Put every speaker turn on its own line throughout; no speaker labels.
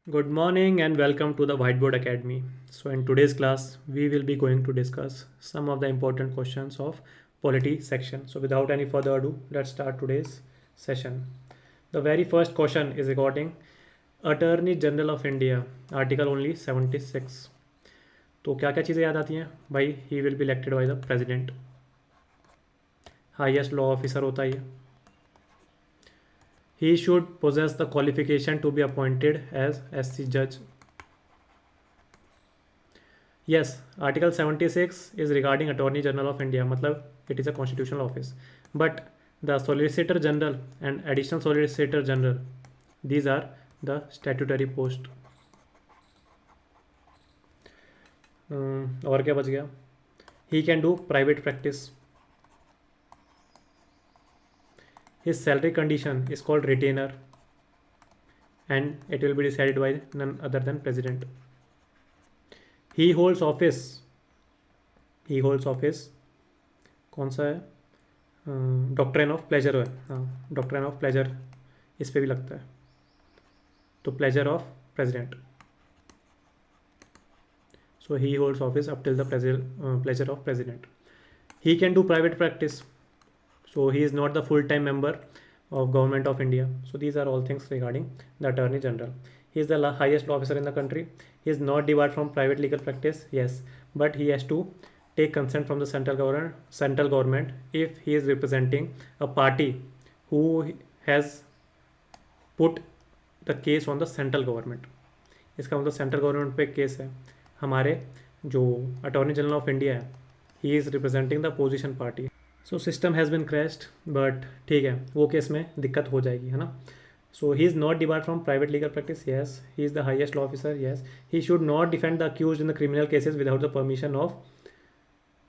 Good morning and welcome to the Whiteboard Academy. So in today's class, we will be going to discuss some of the important questions of polity section. So without any further ado, let's start today's session. The very first question is regarding Attorney General of India, Article only 76. तो क्या क्या चीज़ें याद आती हैं भाई? He will be elected by the president, highest law officer होता है ये. He should possess the qualification to be appointed as SC judge. Yes, Article 76 is regarding Attorney General of India. मतलब it is a constitutional office. But the Solicitor General and Additional Solicitor General, these are the statutory post. और क्या बच गया? He can do private practice. His salary condition is called retainer, and it will be decided by none other than president. He holds office. He holds office. कौन सा है? Doctrine of pleasure है. हाँ, doctrine of pleasure इस पे भी लगता है. तो pleasure of president. So he holds office up till the pleasure of president. He can do private practice. So he is not the full-time member of government of India. So these are all things regarding the Attorney General. He is the highest law officer in the country. He is not debarred from private legal practice. Yes, but he has to take consent from the central government if he is representing a party who has put the case on the central government. इसका मतलब central government पे case है. हमारे जो attorney general of India है, he is representing the position party. So system has been crashed, but ठीक है, वो केस में दिक्कत हो जाएगी, है ना. So he is not debarred from private legal practice. Yes, he is the highest law officer. Yes, he should not defend the accused in the criminal cases without the permission of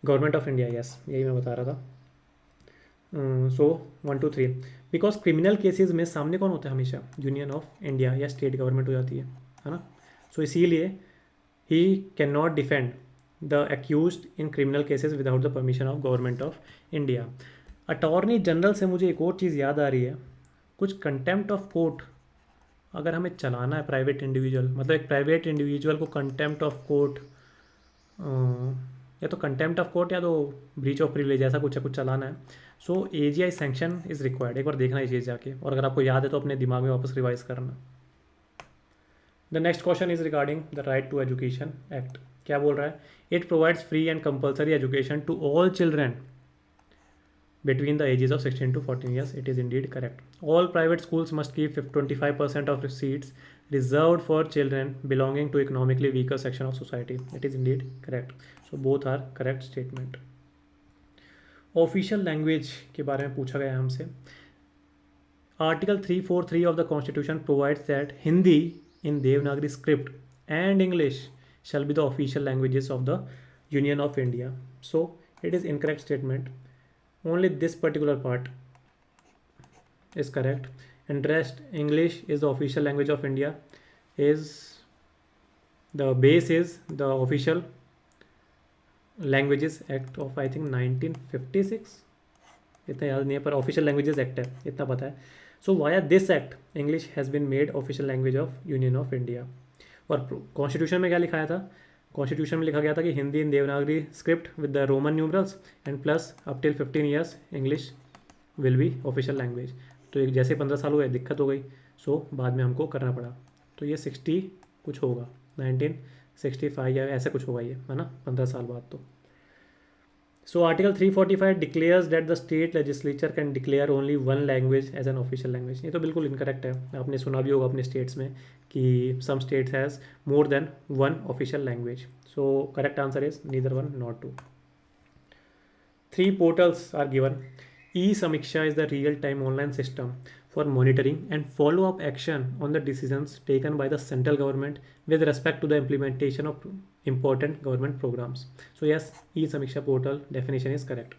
government of India. येस, यही मैं बता रहा था. सो 1 2 3, because criminal cases में सामने कौन होता है? हमेशा यूनियन ऑफ इंडिया या स्टेट गवर्नमेंट हो जाती है ना. सो इसीलिए he can not defend the accused in criminal cases without the permission of government of India. Attorney general से मुझे एक और चीज़ याद आ रही है. कुछ कंटेम्प्ट ऑफ कोर्ट अगर हमें चलाना है प्राइवेट इंडिविजुअल, मतलब एक प्राइवेट इंडिविजुअल को कंटेम्प्ट ऑफ कोर्ट, या तो कंटेम्प्ट ऑफ कोर्ट या तो ब्रीच ऑफ प्रिविलेज, ऐसा कुछ है, कुछ चलाना है. सो AGI सैंक्शन इज़ रिक्वायर्ड. एक बार देखना ये चीज़ जाके, और अगर आपको याद है तो अपने दिमाग में वापस रिवाइज करना. The next question is regarding the right to education act. क्या बोल रहा है? It provides free and compulsory education to all children between the ages of 16 to 14 years. It is indeed correct. All private schools must keep 25% of seats reserved for children belonging to economically weaker section of society. It is indeed correct. So both are correct statement. Official language के बारे में पूछा गया है हमसे. Article 343 of the constitution provides that Hindi in Devanagari script and English shall be the official languages of the Union of India. So it is incorrect statement. Only this particular part is correct, and rest English is the official language of India. Is the base is the official languages act of I think 1956. इतना याद नहीं है, पर official languages act है, इतना पता है. So via this act English has been made official language of union of India. और कॉन्स्टिट्यूशन में क्या लिखाया था? कॉन्स्टिट्यूशन में लिखा गया था कि Hindi in Devanagari script with the Roman numerals and plus up till 15 years English will be official language. तो एक जैसे 15 साल हुए दिक्कत हो गई, सो बाद में हमको करना पड़ा. तो ये 60 कुछ होगा, 1965 या ऐसा कुछ होगा ये, है ना, 15 साल बाद. तो So Article 345 declares that the state legislature can declare only one language as an official language. ये तो बिल्कुल इनकरेक्ट है. आपने सुना भी होगा अपने स्टेट्स में कि some states has more than one official language. So correct answer is neither one nor two. 3 portals are given. E-Samiksha is the real-time online system for monitoring and follow-up action on the decisions taken by the central government with respect to the implementation of important government programs. So yes, E-Samiksha portal definition is correct.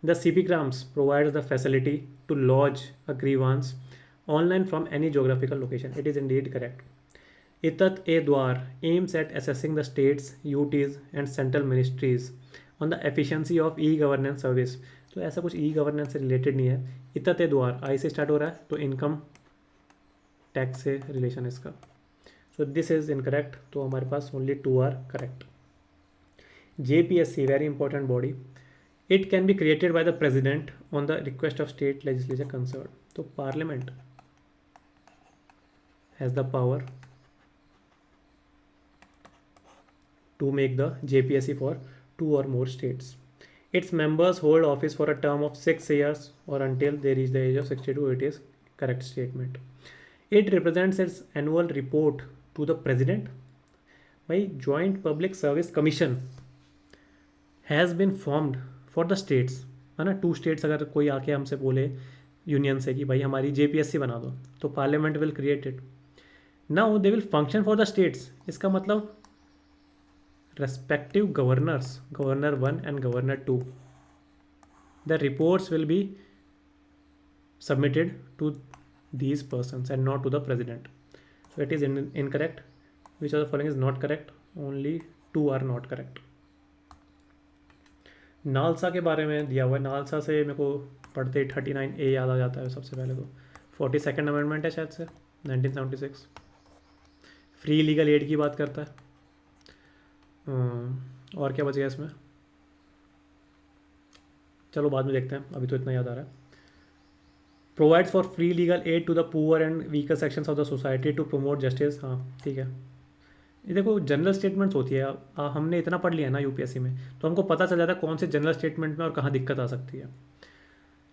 The CPGrams provides the facility to lodge a grievance online from any geographical location. It is indeed correct. Itat-e-Dwar aims at assessing the states, UTs and central ministries on the efficiency of e-governance service. तो ऐसा कुछ e governance से related नहीं है. इतते द्वार आई से start हो रहा है, तो इनकम टैक्स से रिलेशन है इसका. सो दिस इज इनकरेक्ट, तो हमारे पास only 2 are correct. JPSC, very important body. It can be created by the president on the request of state legislature concerned. So parliament has the power to make the JPSC for 2 or more states. Its members hold office for a term of 6 years or until they reach the age of 62. It is correct statement. It represents its annual report to the president by Joint Public Service Commission has been formed for the states, है ना. 2 states अगर कोई आके हमसे बोले union से कि भाई हमारी JPSC बना दो, तो parliament will create it. Now they will function for the states. इसका मतलब respective governors, governor 1 and governor 2, the reports will be submitted to these persons and not to the president. So it is incorrect. Which of the following is not correct? Only 2 are not correct. NALSA के बारे में दिया हुआ है. NALSA से मेरे को पढ़ते 39A याद आ जाता है सबसे पहले. तो 42nd अमेंडमेंट है शायद से 1976. फ्री लीगल एड की बात करता है. और क्या बच गया इसमें, चलो बाद में देखते हैं, अभी तो इतना याद आ रहा है. Provides for free legal aid to the poor and weaker sections of the society to promote justice. हाँ ठीक है. ये देखो जनरल स्टेटमेंट्स होती है. हमने इतना पढ़ लिया है ना यूपीएससी में, तो हमको पता चल जाता है कौन से जनरल स्टेटमेंट में और कहाँ दिक्कत आ सकती है.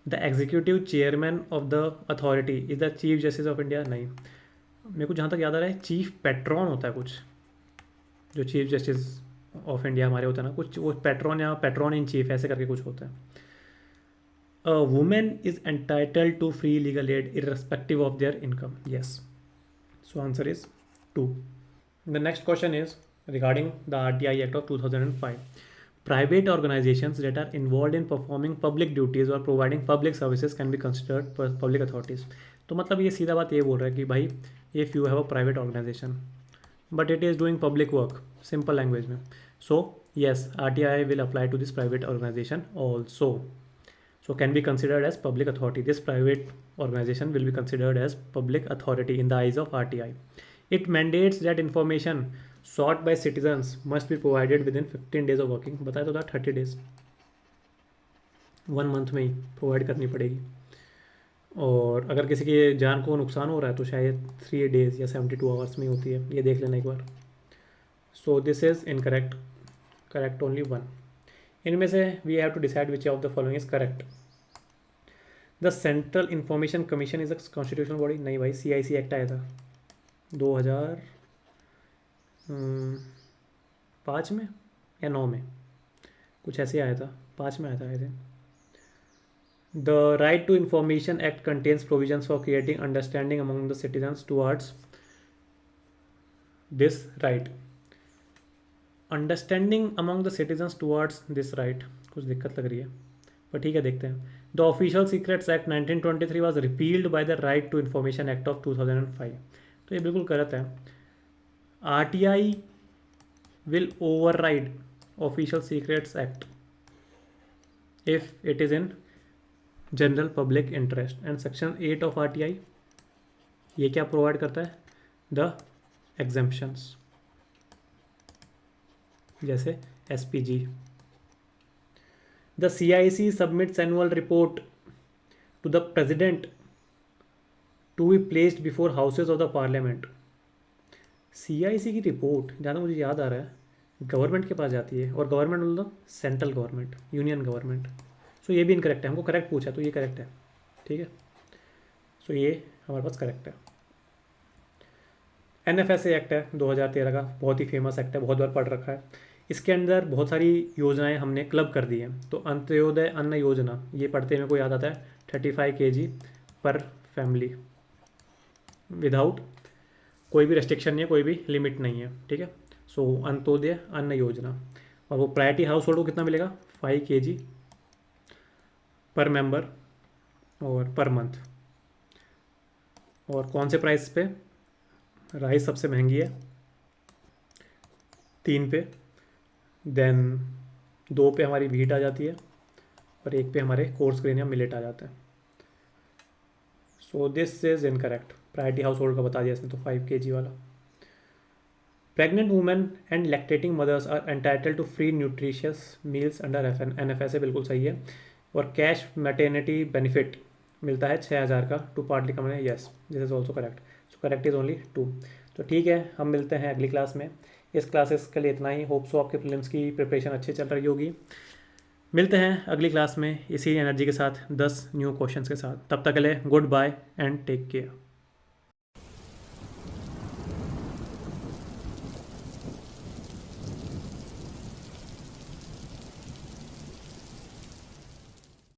The executive chairman of the authority is the chief justice of India. नहीं, मेरे को जहाँ तक याद आ रहा है चीफ पेट्रॉन होता है कुछ, जो चीफ जस्टिस ऑफ इंडिया हमारे होता है ना कुछ, वो पेट्रॉन या पेट्रॉन इन चीफ ऐसे करके कुछ होता है. A women is entitled to free legal aid irrespective of their income. Yes, so answer is 2. The next question is regarding the RTI Act of 2005. Private organizations that are involved in performing public duties or providing public services can be considered public authorities. तो मतलब ये सीधा बात ये बोल रहा है कि भाई if you have a private organization but it is doing public work, simple language में, so yes RTI will apply to this private organization also. So can be considered as public authority. This private organization will be considered as public authority in the eyes of RTI. It mandates that information sought by citizens must be provided within 15 days of working. बताया तो था 30 days, 1 month में ही provide करनी पड़ेगी. और अगर किसी की जान को नुकसान हो रहा है तो शायद 3 days या 72 आवर्स में होती है. ये देख लेना एक बार. So this is incorrect. Correct only 1. इनमें से we have to decide which of the following is correct. The central information commission is a constitutional body. नहीं भाई, CIC एक्ट आया था 2005 में या 9 में, कुछ ऐसे आया था. 5 में आया था I think. The right to information act contains provisions for creating understanding among the citizens towards this right. Understanding among the citizens towards this right, कुछ दिक्कत लग रही है पर ठीक है देखते हैं. The official secrets act 1923 was repealed by the right to information act of 2005. तो ये बिल्कुल गलत है. RTI will override Official Secrets Act if it is in general public interest. And section 8 of RTI ये क्या प्रोवाइड करता है? The exemptions, जैसे SPG. The CIC submits annual report to the president to be placed before houses of the parliament. CIC की report, जहाँ तक मुझे याद आ रहा है, गवर्नमेंट के पास जाती है, और गवर्नमेंट मतलब सेंट्रल गवर्नमेंट, यूनियन गवर्नमेंट. सो ये भी इनकरेक्ट है. हमको करेक्ट पूछा तो ये करेक्ट है. ठीक है, सो ये हमारे पास करेक्ट है. NFSA एक्ट है 2013 का, बहुत ही फेमस एक्ट है, बहुत बार पढ़ रखा है. इसके अंदर बहुत सारी योजनाएं हमने क्लब कर दी हैं. तो अंत्योदय अन्न योजना, ये पढ़ते मेरे को याद आता है 35 kg पर फैमिली, विदाउट कोई भी रेस्ट्रिक्शन नहीं है, कोई भी लिमिट नहीं है. ठीक है, सो अंत्योदय अन्न योजना. और वो प्रायोरिटी हाउस होल्ड को कितना मिलेगा? 5 kg पर मेंबर और पर मंथ. और कौन से प्राइस पे? राइस सबसे महंगी है 3 पे, देन 2 पे हमारी व्हीट आ जाती है, और 1 पे हमारे कोर्स ग्रेन या मिलेट आ जाता है. So this is incorrect. Priority household का बता दिया इसने तो 5 kg वाला. Pregnant women and lactating mothers are entitled to free nutritious meals under NFSA, बिल्कुल सही है। और कैश मैटरनिटी बेनिफिट मिलता है 6,000 का टू पार्टली कम है, yes this is also correct. So correct is only 2। तो ठीक है, हम मिलते हैं अगली क्लास में। इस क्लासेस के लिए इतना ही। होप सो आपके प्रीलिम्स की प्रिपरेशन अच्छी चल रही होगी। मिलते हैं अगली क्लास में इसी एनर्जी के साथ 10 न्यू क्वेश्चंस के साथ। तब तक के लिए goodbye and take care.